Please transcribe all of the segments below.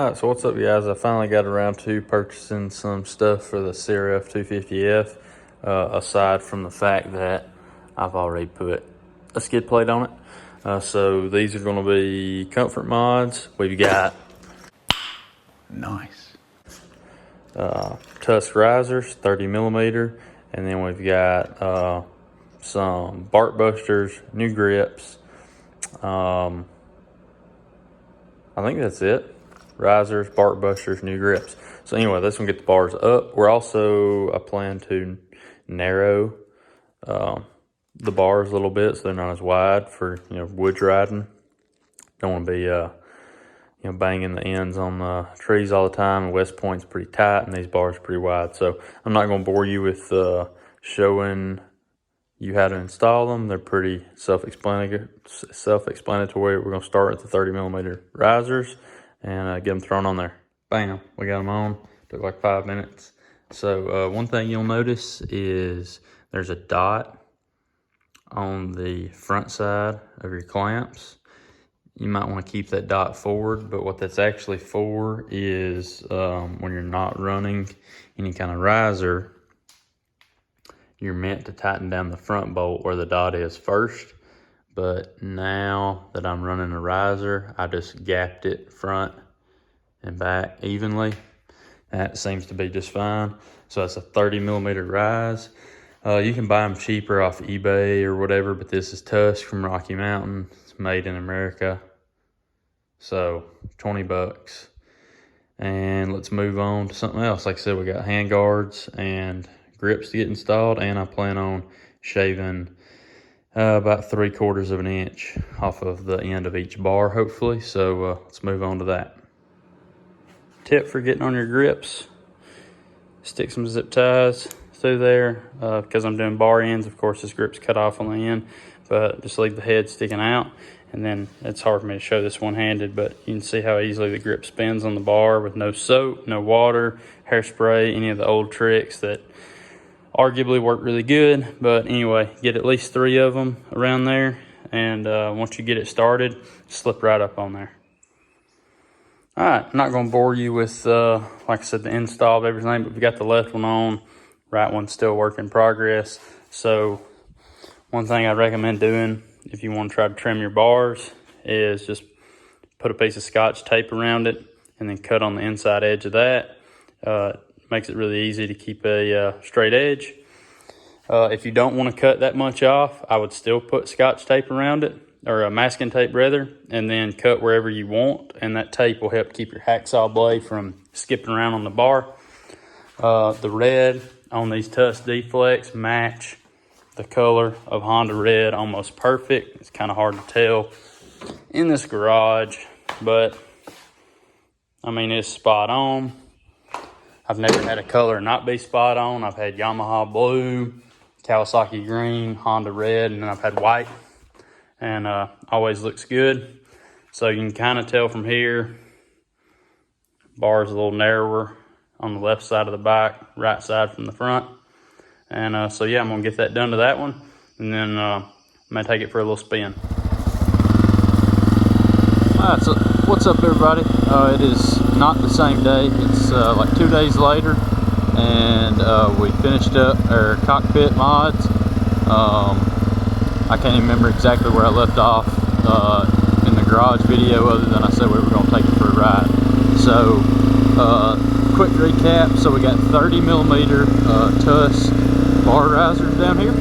Alright, so what's up guys? I finally got around to purchasing some stuff for the CRF250f, aside from the fact that I've already put a skid plate on it. So these are going to be comfort mods. We've got nice tusk risers, 30 millimeter, and then we've got some bark busters, new grips. I think that's it. Risers, bark busters, new grips. So anyway, this one get the bars up. We're also, I plan to narrow the bars a little bit so they're not as wide for, woods riding. Don't want to be banging the ends on the trees all the time. West Point's pretty tight and these bars are pretty wide. So I'm not going to bore you with showing you how to install them. They're pretty self-explanatory. We're going to start with the 30 millimeter risers and get them thrown on there. Bam, we got them on. Took like 5 minutes. So one thing you'll notice is there's a dot on the front side of your clamps. You might want to keep that dot forward, but what that's actually for is when you're not running any kind of riser, you're meant to tighten down the front bolt where the dot is first. But now that I'm running a riser, I just gapped it front and back evenly. That seems to be just fine. So that's a 30 millimeter rise. You can buy them cheaper off eBay or whatever, but this is Tusk from Rocky Mountain. It's made in America. So 20 bucks. And let's move on to something else. Like I said, we got hand guards and grips to get installed, and I plan on shaving about 3/4 of an inch off of the end of each bar, hopefully. So let's move on to that. Tip for getting on your grips: stick some zip ties through there. Because I'm doing bar ends, of course this grip's cut off on the end, but just leave the head sticking out. And then it's hard for me to show this one-handed, but you can see how easily the grip spins on the bar with no soap, no water, hairspray, any of the old tricks that arguably work really good. But anyway, get at least 3 of them around there, and once you get it started, slip right up on there. All right, I'm not going to bore you with, like I said, the install of everything, but we got the left one on, right one's still work in progress. So one thing I recommend doing if you want to try to trim your bars is just put a piece of Scotch tape around it and then cut on the inside edge of that. Makes it really easy to keep a straight edge. If you don't want to cut that much off, I would still put Scotch tape around it, or a masking tape rather, and then cut wherever you want, and that tape will help keep your hacksaw blade from skipping around on the bar. The red on these Tusk D-Flex match the color of Honda red almost perfect. It's kind of hard to tell in this garage, but I mean, it's spot on. I've never had a color not be spot on. I've had Yamaha blue, Kawasaki green, Honda red, and then I've had white, and always looks good. So you can kind of tell from here, bar's a little narrower on the left side of the bike, right side from the front. And so yeah, I'm gonna get that done to that one, and then I'm gonna take it for a little spin. Alright, so what's up everybody? It is not the same day. It's like 2 days later, and we finished up our cockpit mods. I can't even remember exactly where I left off in the garage video, other than I said we were gonna take it for a ride. So quick recap. So we got 30 millimeter Tusk bar risers down here.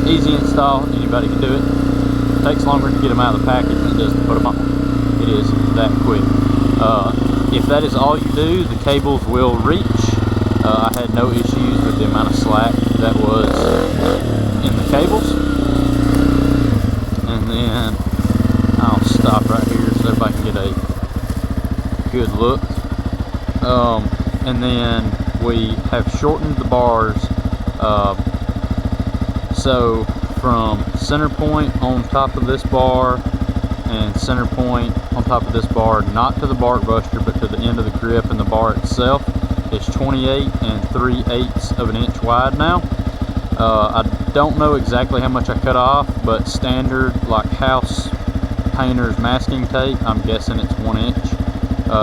Easy install, anybody can do it. Takes longer to get them out of the package than it does to put them on. It is that quick. If that is all you do, the cables will reach. I had no issues with the amount of slack that was in the cables. And then I'll stop right here so everybody can get a good look. And then we have shortened the bars, so from center point on top of this bar and center point on top of this bar, not to the bark buster but to the end of the grip and the bar itself, is 28 3/8 of an inch wide now. I don't know exactly how much I cut off, but standard like house painter's masking tape, I'm guessing it's 1 inch.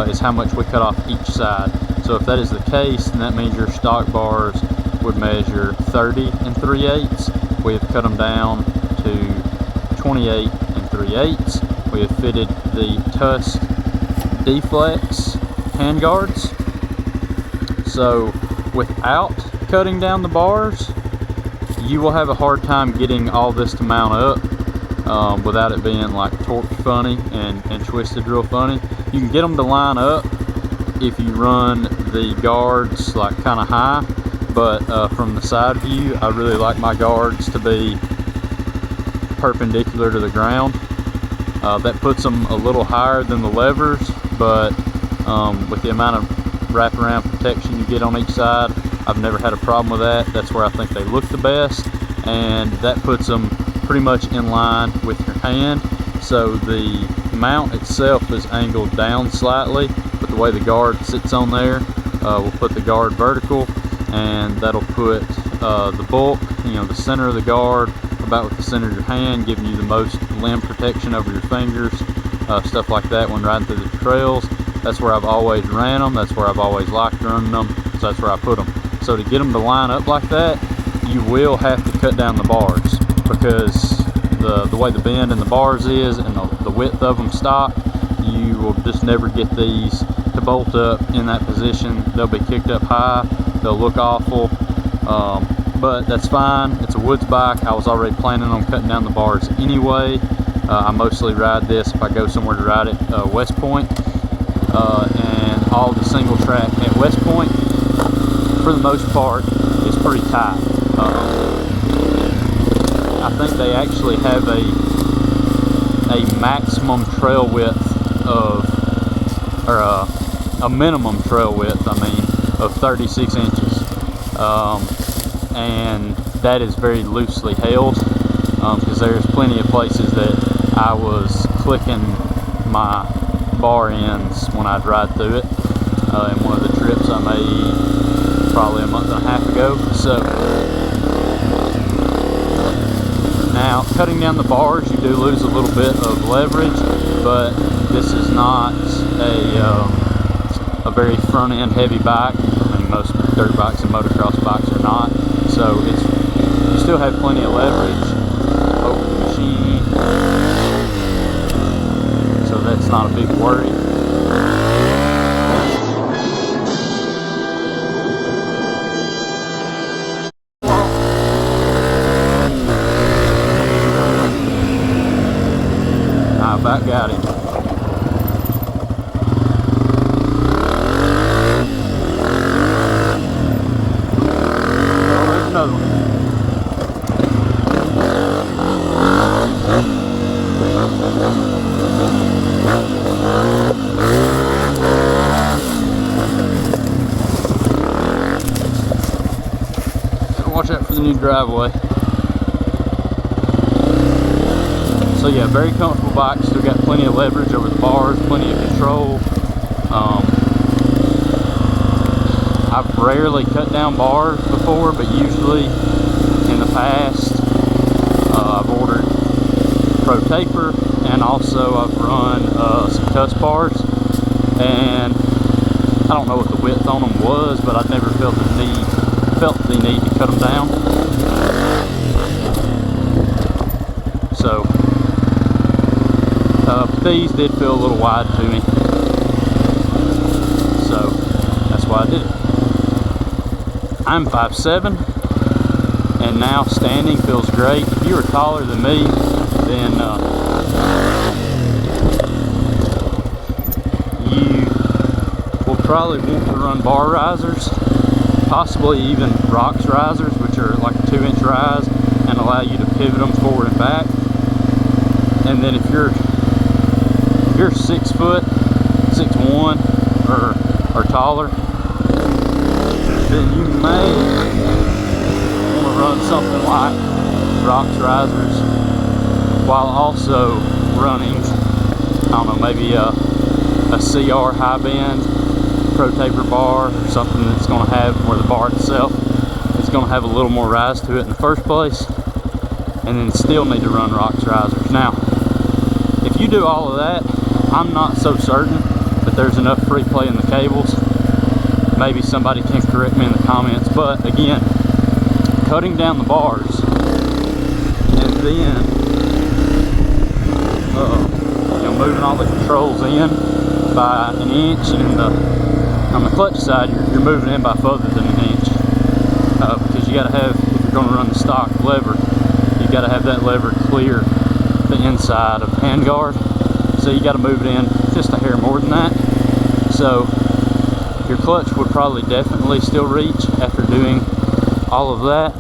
is how much we cut off each side. So if that is the case, then that means your stock bars would measure 30 3/8. We have cut them down to 28 3/8. We have fitted the Tusk D-Flex handguards. So without cutting down the bars, you will have a hard time getting all this to mount up without it being like torqued funny and twisted real funny. You can get them to line up if you run the guards like kind of high, but from the side view, I really like my guards to be perpendicular to the ground. That puts them a little higher than the levers, but with the amount of wraparound protection you get on each side, I've never had a problem with that. That's where I think they look the best, and that puts them pretty much in line with your hand. So the mount itself is angled down slightly, but the way the guard sits on there, we'll put the guard vertical, and that'll put the bulk, the center of the guard about with the center of your hand, giving you the most limb protection over your fingers, stuff like that when riding through the trails. That's where I've always ran them. That's where I've always liked running them. So that's where I put them. So to get them to line up like that, you will have to cut down the bars, because the way the bend in the bars is and the width of them stock, you will just never get these to bolt up in that position. They'll be kicked up high. They'll look awful. But that's fine. It's a woods bike. I was already planning on cutting down the bars anyway. I mostly ride this if I go somewhere to ride at West Point. And all the single track at West Point, for the most part, is pretty tight. I think they actually have a maximum trail width of, or a minimum trail width, of 36 inches. And that is very loosely held, because there's plenty of places that I was clicking my bar ends when I'd ride through it in one of the trips I made probably a month and a half ago. So now cutting down the bars, you do lose a little bit of leverage, but this is not a very front end heavy bike. Most dirt bikes and motocross bikes are not, so you still have plenty of leverage over the machine, so that's not a big worry. I about got him. Another one. Watch out for the new driveway. So yeah, very comfortable bike. Still got plenty of leverage over the bars, plenty of control. I've rarely cut down bars before, but usually in the past I've ordered Pro Taper, and also I've run some Tusk bars, and I don't know what the width on them was, but I've never felt the need to cut them down. So these did feel a little wide to me, so that's why I did it. I'm 5'7", and now standing feels great. If you were taller than me, then you will probably want to run bar risers, possibly even rocks risers, which are like a 2-inch rise and allow you to pivot them forward and back. And then if you're 6 foot, 6'1", or taller, then you may want to run something like rocks risers while also running, I don't know, maybe a CR high bend Pro Taper bar, or something that's going to have where the bar itself is going to have a little more rise to it in the first place, and then still need to run rocks risers. Now, if you do all of that, I'm not so certain that that there's enough free play in the cables. Maybe somebody can correct me in the comments, but again, cutting down the bars and then you know, moving all the controls in by an inch, and on the clutch side you're moving in by further than an inch, because you got to have, if you're going to run the stock lever, you got to have that lever clear the inside of the handguard, so you got to move it in just a hair more than that. So your clutch would probably definitely still reach after doing all of that.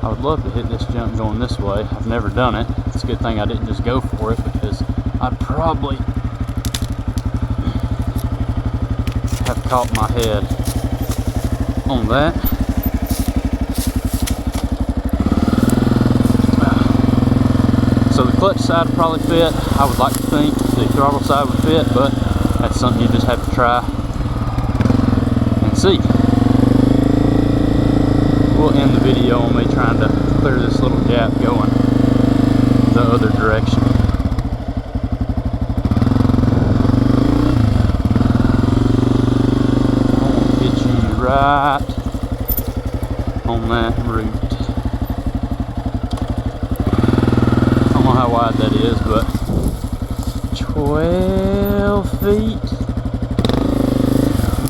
I would love to hit this jump going this way. I've never done it. It's a good thing I didn't just go for it, because I'd probably have caught my head on that. So the clutch side would probably fit. I would like to think the throttle side would fit, but that's something you just have to try and see. We'll end the video on me trying to clear this little gap going the other direction. I'll get you right on that route. How wide that is, but 12 feet,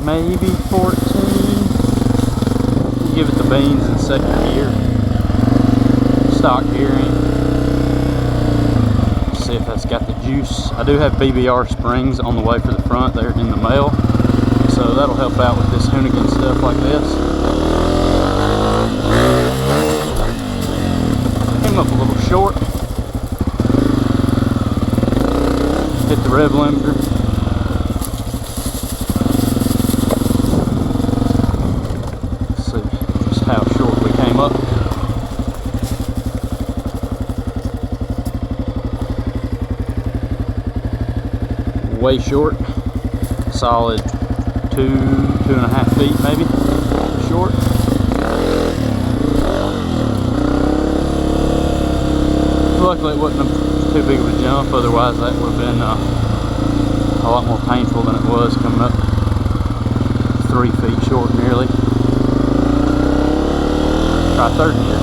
maybe 14. We'll give it the beans in second gear, stock gearing. See if that's got the juice. I do have BBR springs on the way for the front. They're in the mail, so that'll help out with this Hoonigan stuff like this. Came up a little short. Hit the rev limiter. Let's see just how short we came up. Way short. Solid 2.5 feet maybe short. Luckily it wasn't too big of a jump, otherwise that would have been a lot more painful than it was coming up 3 feet short nearly. Try third gear.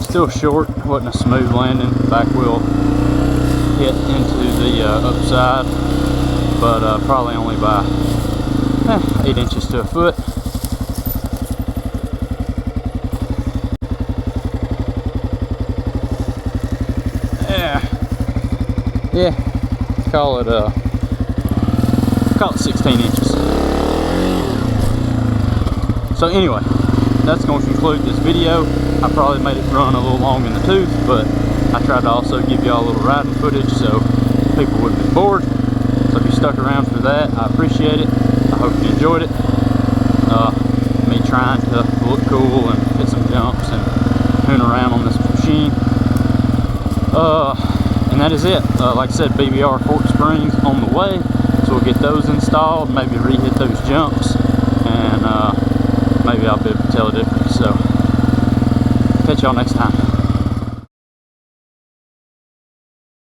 Still short, wasn't a smooth landing. Back wheel hit into the upside, but probably only by 8 inches to a foot. Yeah, call it 16 inches. So anyway, that's going to conclude this video. I probably made it run a little long in the tooth, but I tried to also give y'all a little riding footage so people wouldn't be bored. So if you stuck around for that, I appreciate it. I hope you enjoyed it. Me trying to look cool and hit some jumps and hoon around on this machine. And that is it. Like I said, BBR fork springs on the way, so we'll get those installed, maybe re-hit those jumps, and maybe I'll be able to tell the difference. So catch y'all next time.